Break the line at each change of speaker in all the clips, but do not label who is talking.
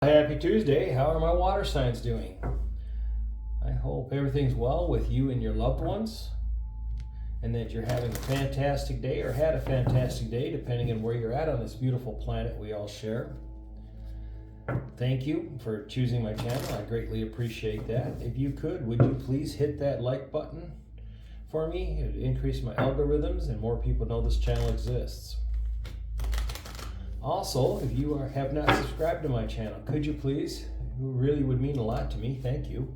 Happy Tuesday. How are my water signs doing? I hope everything's well with you and your loved ones, and that you're having a fantastic day or had a fantastic day, depending on where you're at on this beautiful planet we all share. Thank you for choosing my channel. I greatly appreciate that. If you could, would you please hit that like button for me? It would increase my algorithms and more people know this channel exists. Also, if you have not subscribed to my channel, could you please? It really would mean a lot to me. Thank you.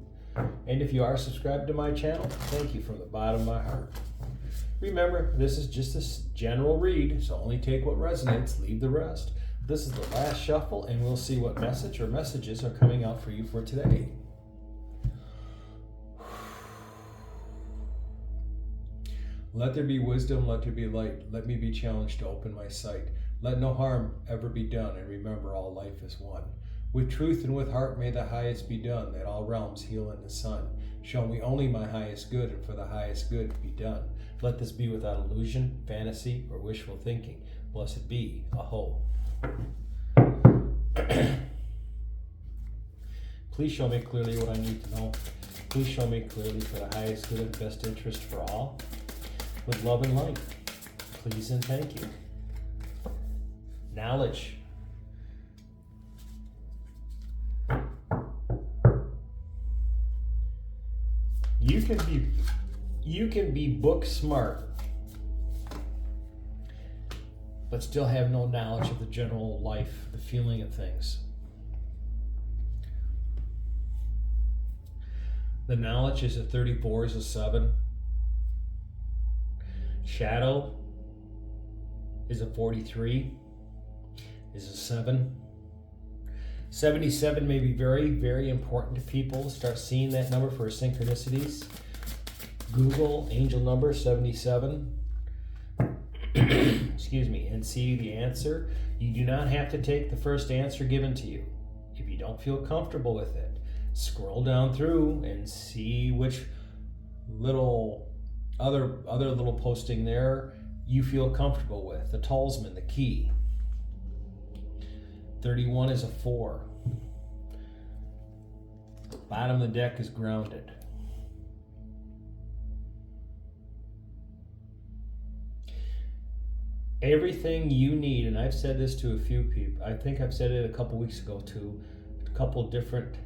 And if you are subscribed to my channel, thank you from the bottom of my heart. Remember, this is just a general read, so only take what resonates, leave the rest. This is the last shuffle, and we'll see what message or messages are coming out for you for today. Let there be wisdom, let there be light. Let me be challenged to open my sight. Let no harm ever be done, and remember all life is one. With truth and with heart may the highest be done, that all realms heal in the sun. Show me only my highest good, and for the highest good be done. Let this be without illusion, fantasy, or wishful thinking. Blessed be, Aho. Please show me clearly what I need to know. Please show me clearly for the highest good and best interest for all. With love and light, please and thank you. Knowledge. You can be book smart, but still have no knowledge of the general life, the feeling of things. The knowledge is a 34 is a 7. Shadow is a 43, is a 7. 77 may be very, very important to people. Start seeing that number for synchronicities. Google angel number 77. Excuse me, and see the answer. You do not have to take the first answer given to you. If you don't feel comfortable with it, scroll down through and see which little other little posting there you feel comfortable with. The talisman, the key. 31 is a 4. Bottom of the deck is grounded. Everything you need, and I've said this to a few people. I think I've said it a couple weeks ago to a couple different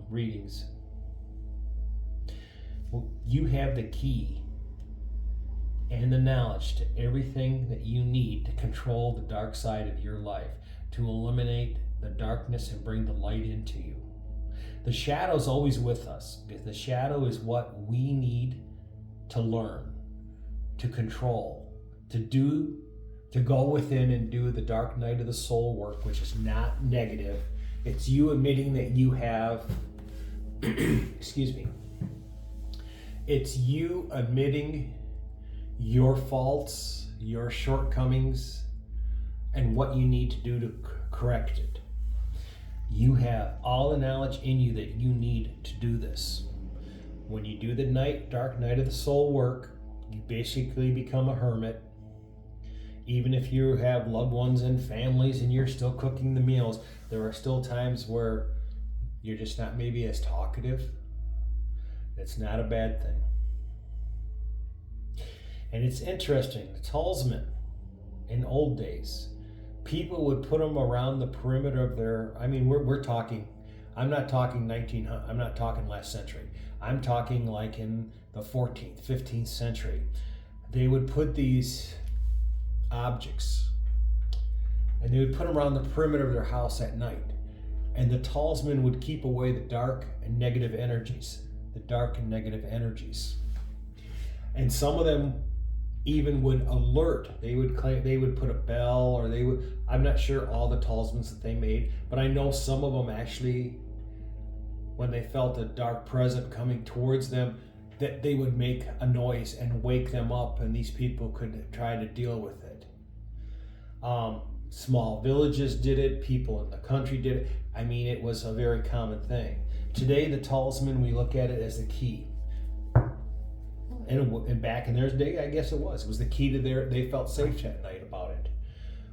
readings. Well, you have the key and the knowledge to everything that you need to control the dark side of your life, to eliminate the darkness and bring the light into you. The shadow's always with us, because the shadow is what we need to learn, to control, to go within and do the dark night of the soul work, which is not negative. It's you admitting that you have, excuse me, it's you admitting your faults, your shortcomings, and what you need to do to correct it. You have all the knowledge in you that you need to do this. When you do the dark night of the soul work, you basically become a hermit. Even if you have loved ones and families and you're still cooking the meals, there are still times where you're just not maybe as talkative. It's not a bad thing. And it's interesting, the talisman in old days, people would put them around the perimeter of their, we're talking, I'm not talking 1900, I'm not talking last century. I'm talking like in the 14th, 15th century. They would put these objects and they would put them around the perimeter of their house at night. And the talisman would keep away the dark and negative energies. And some of them even would alert. They would claim, they would put a bell, or they would, I'm not sure all the talismans that they made, but I know some of them actually, when they felt a dark presence coming towards them, that they would make a noise and wake them up, and these people could try to deal with it. Small villages did it, people in the country did it. It was a very common thing. Today, the talisman, we look at it as the key. And back in their day, I guess it was the key to they felt safe at night about it.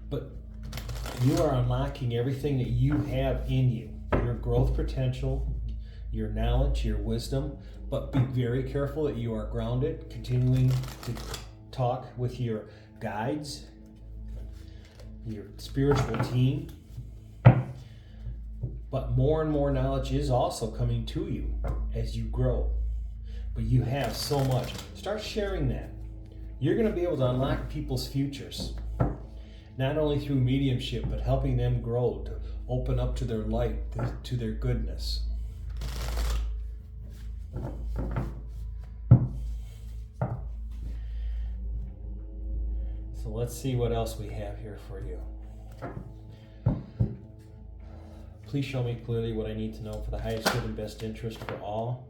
But You are unlocking everything that you have in you, your growth potential, your knowledge, your wisdom, but be very careful that you are grounded, continuing to talk with your guides, your spiritual team. But more and more knowledge is also coming to you as you grow. But you have so much. Start sharing that. You're going to be able to unlock people's futures, not only through mediumship, but helping them grow, to open up to their light, to their goodness. So let's see what else we have here for you. Please show me clearly what I need to know for the highest good and best interest for all.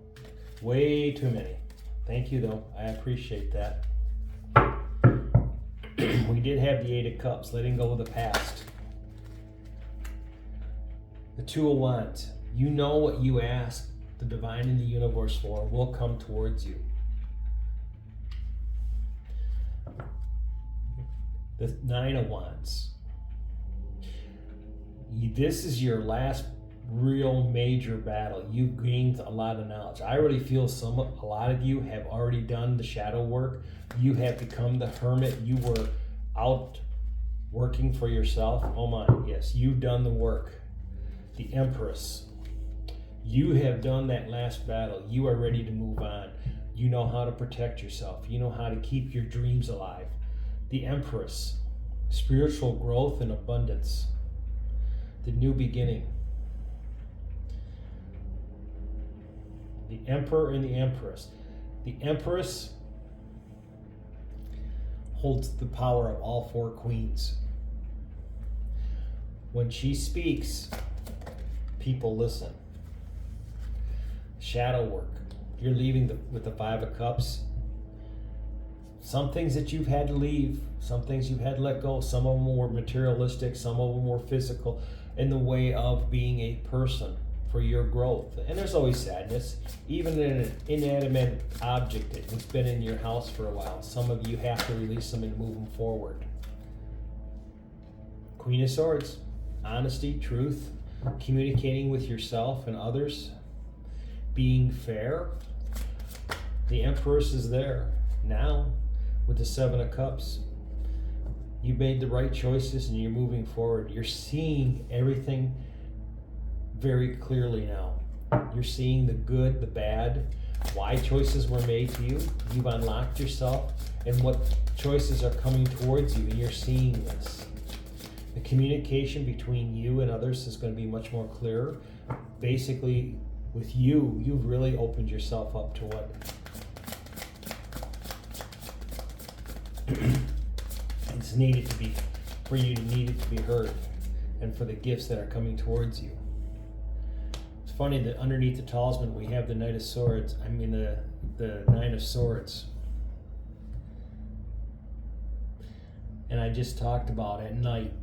Way too many. Thank you, though. I appreciate that. We did have the Eight of Cups, letting go of the past. The Two of Wands. You know what you ask the divine in the universe for will come towards you. The Nine of Wands. This is your last real major battle. You've gained a lot of knowledge. I already feel a lot of you have already done the shadow work. You have become the hermit. You were out working for yourself. Oh my, yes, you've done the work. The Empress. You have done that last battle. You are ready to move on. You know how to protect yourself. You know how to keep your dreams alive. The Empress. Spiritual growth and abundance. The new beginning. The Emperor and the Empress. The Empress holds the power of all four queens. When she speaks, people listen. Shadow work. You're leaving with the Five of Cups. Some things that you've had to leave, some things you've had to let go. Some of them were materialistic, some of them were physical, in the way of being a person for your growth. And there's always sadness, even in an inanimate object that's been in your house for a while. Some of you have to release them and move them forward. Queen of Swords, honesty, truth, communicating with yourself and others, being fair. The Empress is there now with the Seven of Cups. You made the right choices and you're moving forward. You're seeing everything very clearly now. You're seeing the good, the bad, why choices were made to you. You've unlocked yourself and what choices are coming towards you, and you're seeing this. The communication between you and others is going to be much more clearer. Basically, with you, you've really opened yourself up to what it's needed to be, for you to need it to be heard, and for the gifts that are coming towards you. It's funny that underneath the talisman we have the Knight of Swords, the Nine of Swords. And I just talked about at night,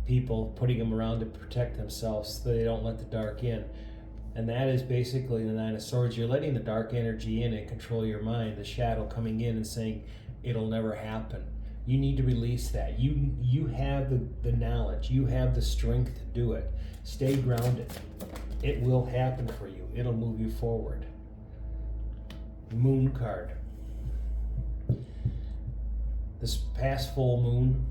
people putting them around to protect themselves so they don't let the dark in. And that is basically the Nine of Swords. You're letting the dark energy in and control your mind, the shadow coming in and saying, it'll never happen. You need to release that. You have the knowledge. You have the strength to do it. Stay grounded. It will happen for you. It'll move you forward. Moon card. This past full moon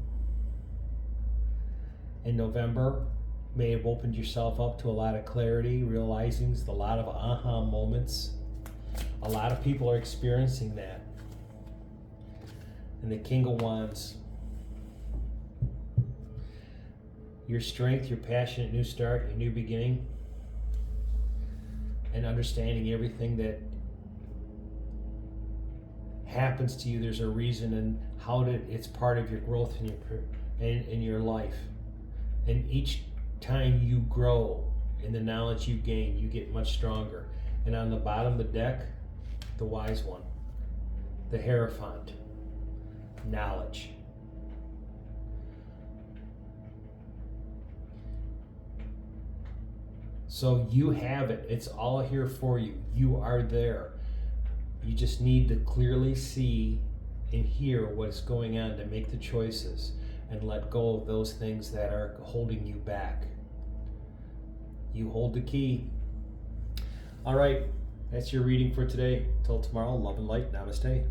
in November may have opened yourself up to a lot of clarity, realizings, a lot of aha moments. A lot of people are experiencing that. And the King of Wands. Your strength, your passionate new start, your new beginning, and understanding everything that happens to you, there's a reason, and how it's part of your growth in your life. And each time you grow in the knowledge you gain, you get much stronger. And on the bottom of the deck, the Wise One, the Hierophant, knowledge. So you have it. It's all here for you. You are there. You just need to clearly see and hear what's going on to make the choices. and let go of those things that are holding you back. You hold the key. All right, that's your reading for today. Till tomorrow, love and light. Namaste.